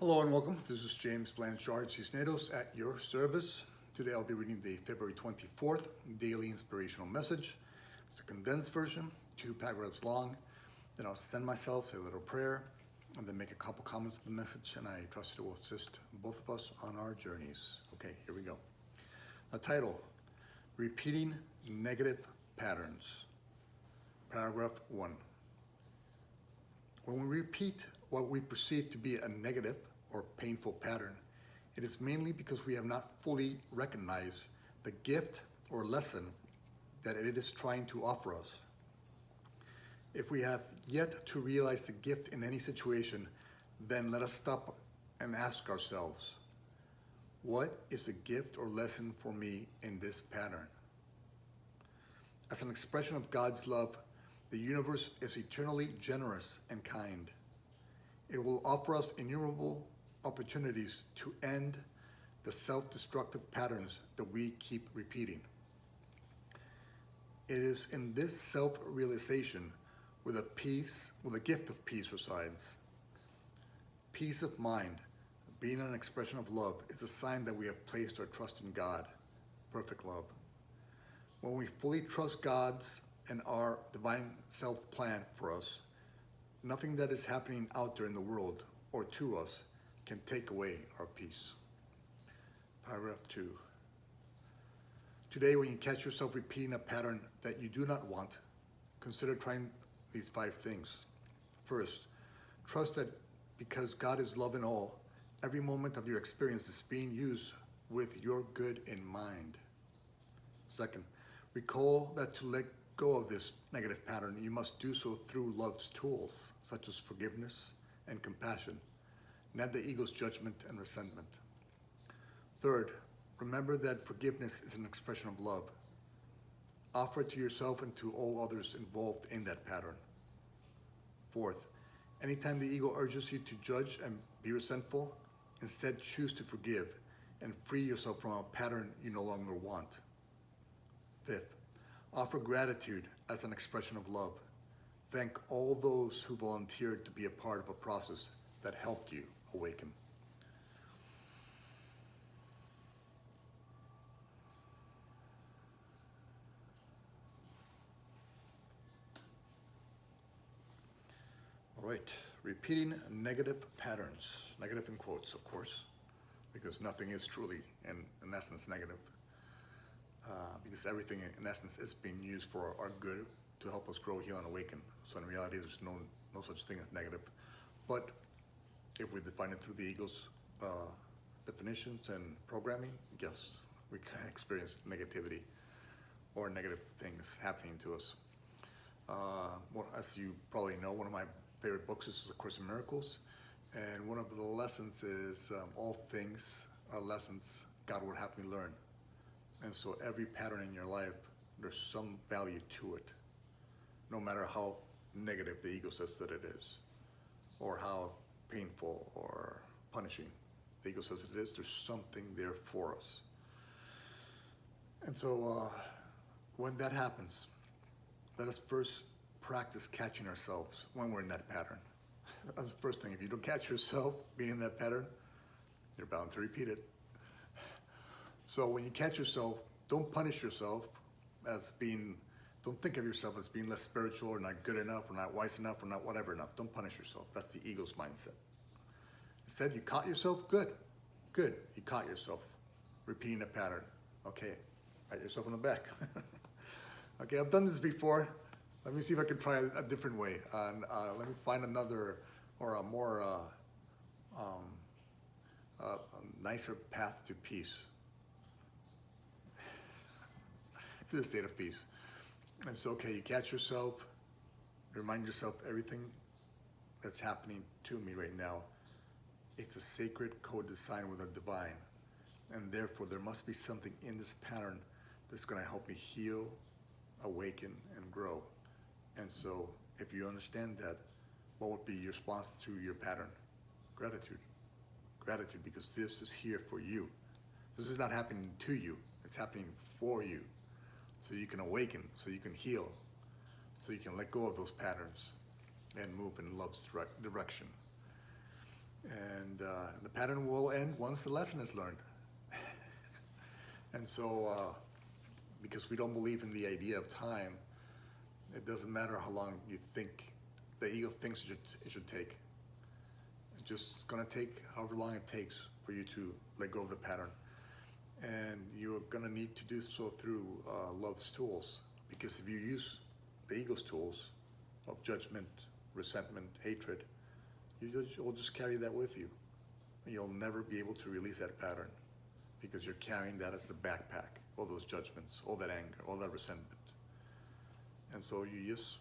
Hello and welcome. This is James Blanchard Cisneros at your service. Today I'll be reading the February 24th Daily Inspirational Message. It's a condensed version, 2 paragraphs long. Then I'll send myself a little prayer and then make a couple comments to the message, and I trust it will assist both of us on our journeys. Okay, here we go. The title, Repeating Negative Patterns. Paragraph 1. When we repeat what we perceive to be a negative or painful pattern, it is mainly because we have not fully recognized the gift or lesson that it is trying to offer us. If we have yet to realize the gift in any situation, then let us stop and ask ourselves, what is the gift or lesson for me in this pattern? As an expression of God's love, the universe is eternally generous and kind. It will offer us innumerable opportunities to end the self-destructive patterns that we keep repeating. It is in this self-realization where the gift of peace resides. Peace of mind, being an expression of love, is a sign that we have placed our trust in God, perfect love. When we fully trust God's and our divine self-plan for us, nothing that is happening out there in the world or to us can take away our peace. Paragraph 2. Today, when you catch yourself repeating a pattern that you do not want, consider trying these 5 things. First, trust that because God is love in all, every moment of your experience is being used with your good in mind. Second, recall that to let go of this negative pattern, you must do so through love's tools, such as forgiveness and compassion, not the ego's judgment and resentment. Third, remember that forgiveness is an expression of love. Offer it to yourself and to all others involved in that pattern. Fourth, anytime the ego urges you to judge and be resentful, instead choose to forgive and free yourself from a pattern you no longer want. Fifth, offer gratitude as an expression of love. Thank all those who volunteered to be a part of a process that helped you awaken. All right, repeating negative patterns. Negative in quotes, of course, because nothing is truly, in essence, negative. Because everything in essence is being used for our good to help us grow, heal, and awaken. So in reality, there's no such thing as negative. But if we define it through the ego's definitions and programming, yes, we can experience negativity or negative things happening to us. Well, as you probably know, one of my favorite books is A Course in Miracles. And one of the lessons is all things are lessons God would have me learn. And so every pattern in your life, there's some value to it, no matter how negative the ego says that it is, or how painful or punishing the ego says it is, there's something there for us. And so when that happens, let us first practice catching ourselves when we're in that pattern. That's the first thing. If you don't catch yourself being in that pattern, you're bound to repeat it. So when you catch yourself, don't punish yourself don't think of yourself as being less spiritual or not good enough or not wise enough or not whatever enough. Don't punish yourself. That's the ego's mindset. Instead, you caught yourself, good. You caught yourself repeating a pattern. Okay, pat yourself on the back. Okay, I've done this before. Let me see if I can try a different way. Let me find another or a more a nicer path to peace. To the state of peace. And so, okay, you catch yourself, remind yourself everything that's happening to me right now. It's a sacred co-design with the divine. And therefore, there must be something in this pattern that's going to help me heal, awaken, and grow. And so, if you understand that, what would be your response to your pattern? Gratitude. Gratitude, because this is here for you. This is not happening to you. It's happening for you. So you can awaken, so you can heal, so you can let go of those patterns and move in love's direction. And pattern will end once the lesson is learned. And so, because we don't believe in the idea of time, it doesn't matter how long you think the ego thinks it should take. It's just going to take however long it takes for you to let go of the pattern. And you're going to need to do so through love's tools. Because if you use the ego's tools of judgment, resentment, hatred, you'll just carry that with you. You'll never be able to release that pattern because you're carrying that as the backpack, all those judgments, all that anger, all that resentment. And so you just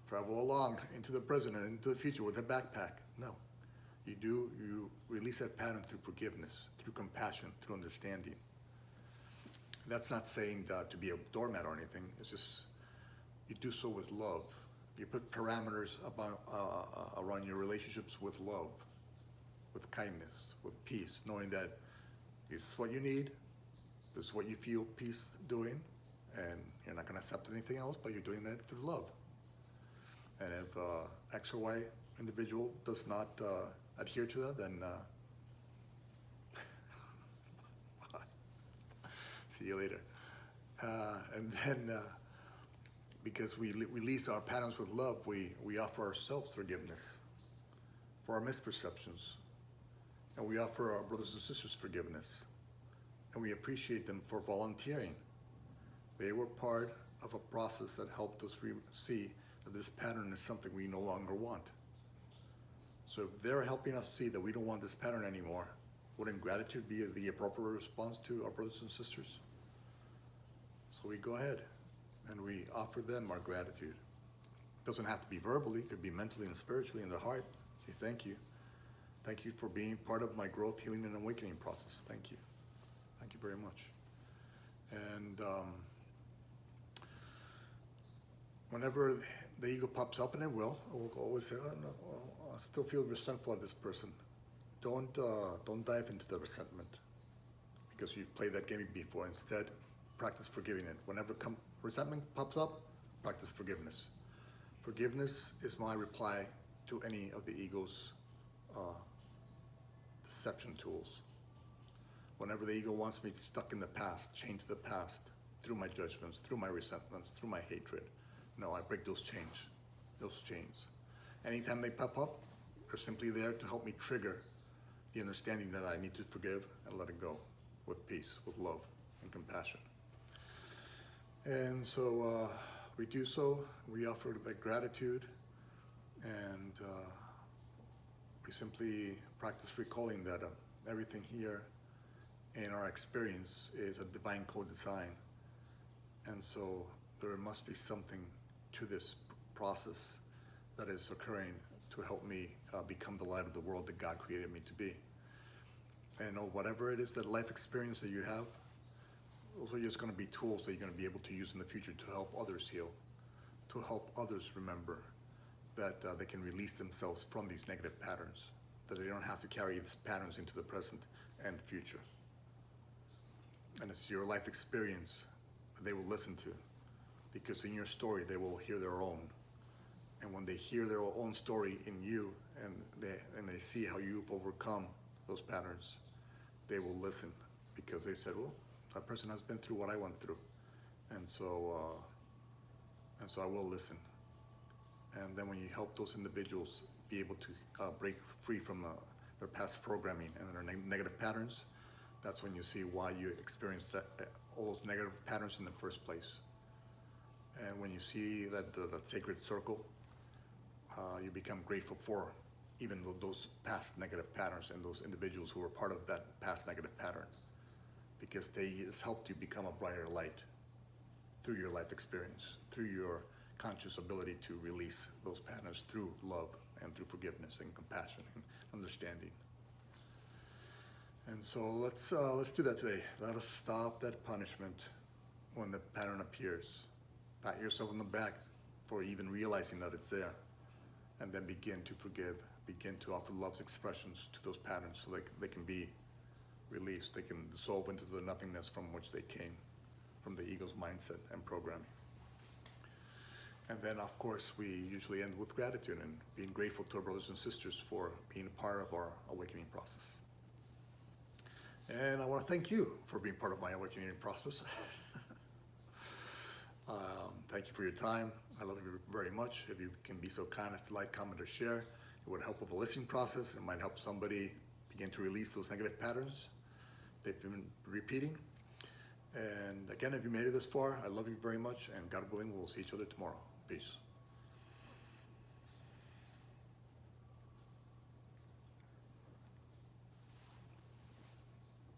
travel along into the present and into the future with a backpack. No. You release that pattern through forgiveness, through compassion, through understanding. That's not saying to be a doormat or anything. It's just you do so with love. You put parameters around your relationships with love, with kindness, with peace, knowing that this is what you need, this is what you feel peace doing, and you're not going to accept anything else, but you're doing that through love. And if X or Y individual does not adhere to that, then see you later. And then because we release our patterns with love, we offer ourselves forgiveness for our misperceptions. And we offer our brothers and sisters forgiveness. And we appreciate them for volunteering. They were part of a process that helped us see that this pattern is something we no longer want. So if they're helping us see that we don't want this pattern anymore, wouldn't gratitude be the appropriate response to our brothers and sisters? So we go ahead and we offer them our gratitude. It doesn't have to be verbally, it could be mentally and spiritually in the heart. Say thank you. Thank you for being part of my growth, healing, and awakening process. Thank you. Thank you very much. And whenever the ego pops up, and it will always say, oh, no, I still feel resentful of this person. Don't dive into the resentment because you've played that game before. Instead, practice forgiving it. Whenever resentment pops up, practice forgiveness. Forgiveness is my reply to any of the ego's deception tools. Whenever the ego wants me stuck in the past, chained to the past, through my judgments, through my resentments, through my hatred, no, I break those chains. Anytime they pop up, they're simply there to help me trigger the understanding that I need to forgive and let it go with peace, with love, and compassion. And so we do so, we offer that gratitude, and we simply practice recalling that everything here in our experience is a divine co-design. And so there must be something to this process that is occurring to help me become the light of the world that God created me to be. And whatever it is, that life experience that you have, those are just going to be tools that you're going to be able to use in the future to help others heal, to help others remember that they can release themselves from these negative patterns, that they don't have to carry these patterns into the present and future. And it's your life experience that they will listen to, because in your story they will hear their own. And when they hear their own story in you, and they see how you've overcome those patterns, they will listen, because they said, well, that person has been through what I went through, and so I will listen. And then when you help those individuals be able to break free from their past programming and their negative patterns, that's when you see why you experienced all those negative patterns in the first place. And when you see that sacred circle, you become grateful for even those past negative patterns and those individuals who were part of that past negative pattern, because it's helped you become a brighter light through your life experience, through your conscious ability to release those patterns through love and through forgiveness and compassion and understanding. And so let's do that today. Let us stop that punishment when the pattern appears. Pat yourself on the back for even realizing that it's there, and then begin to forgive, begin to offer love's expressions to those patterns so they can be released, they can dissolve into the nothingness from which they came, from the ego's mindset and programming. And then, of course, we usually end with gratitude and being grateful to our brothers and sisters for being a part of our awakening process. And I want to thank you for being part of my awakening process. Thank you for your time. I love you very much. If you can be so kind as to like, comment, or share, it would help with the listening process. It might help somebody begin to release those negative patterns they've been repeating. And again, if you made it this far, I love you very much. And God willing, we'll see each other tomorrow. Peace.